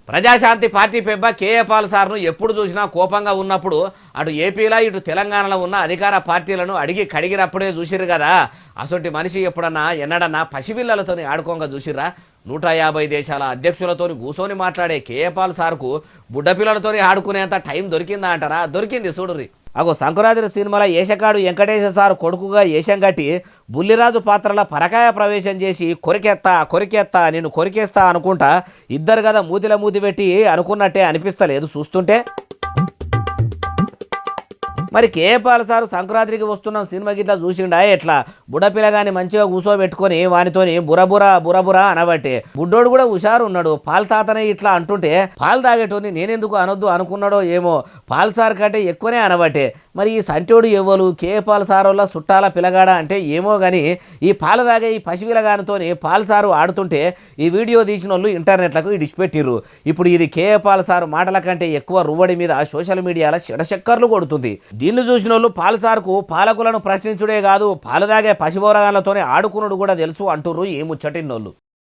Praja Shanti party పెబ్బ KA Paul సార్ను ఎప్పుడు చూసినా కోపంగా ఉన్నప్పుడు అటు ఏపీలో ఇటు తెలంగాణలో ఉన్న అధికార పార్టీలను అడిగి కడిగినప్పుడే చూసిర్రు కదా. అసొంటి మనిషి ఎప్పుడన్నా ఎన్నడన్నా పసిపిల్లలతోని ఆడుకోంగా చూసిర్రా? 150 దేశాల అధ్యక్షులతోని కూర్చొని మాట్లాడే కేఏ పాల్ సార్కు బుడ్డపిల్లలతోని ఆడుకునేంత టైం దొరికిందా అంటారా? దొరికింది చూడుర్రి. అగో సంక్రాంతి సినిమాలో ఏషకాడు వెంకటేశ్వర సార్ కొడుకుగా ఏషం కట్టి బుల్లిరాజు పాత్రల పరకాయ ప్రవేశం చేసి కొరికేస్తా నేను కొరికేస్తా అనుకుంటా ఇద్దరు కదా మూతిల మూతి పెట్టి అనుకున్నట్టే అనిపిస్తలేదు చూస్తుంటే. మరి కేఏ పాల్ సారు సంక్రాంతికి వస్తున్న సినిమా గిట్లా చూసిండా ఎట్లా? బుడ్డపిల్లగాని మంచిగా కూసోబెట్టుకొని వానితోని బురబుర అనబట్టే బుడ్డోడు కూడా హుషారు ఉన్నాడు. పాల్ తాతనే ఇట్లా అంటుంటే పాలు తాగేటోని నేనెందుకు అనొద్దు అనుకున్నాడో ఏమో, పాల్ సార్ కంటే ఎక్కువనే అనబట్టే. మరి ఈ సంటోడు ఎవ్వరు కేఏ పాల్ సార్ వల్ల చుట్టాల పిల్లగాడ అంటే ఏమో కానీ ఈ పాలు తాగే ఈ పసిపిల్లగానితోని పాల్ సారు ఆడుతుంటే ఈ వీడియో తీసిన వాళ్ళు ఇంటర్నెట్లకు ఇడిచిపెట్టిర్రు. ఇప్పుడు ఇది కేఏ పాల్ సారు మాటల కంటే ఎక్కువ రువ్వడి మీద సోషల్ మీడియాలో చెడచక్కర్లు కొడుతుంది. దీన్ని చూసిన వాళ్ళు పాల్ సార్కు పాలకులను ప్రశ్నించుడే కాదు పాలు తాగే పసిపోరగాళ్ళతోనే ఆడుకున్నాడు కూడా తెలుసు అంటుర్రు ఈ ముచ్చటిన్నోళ్ళు.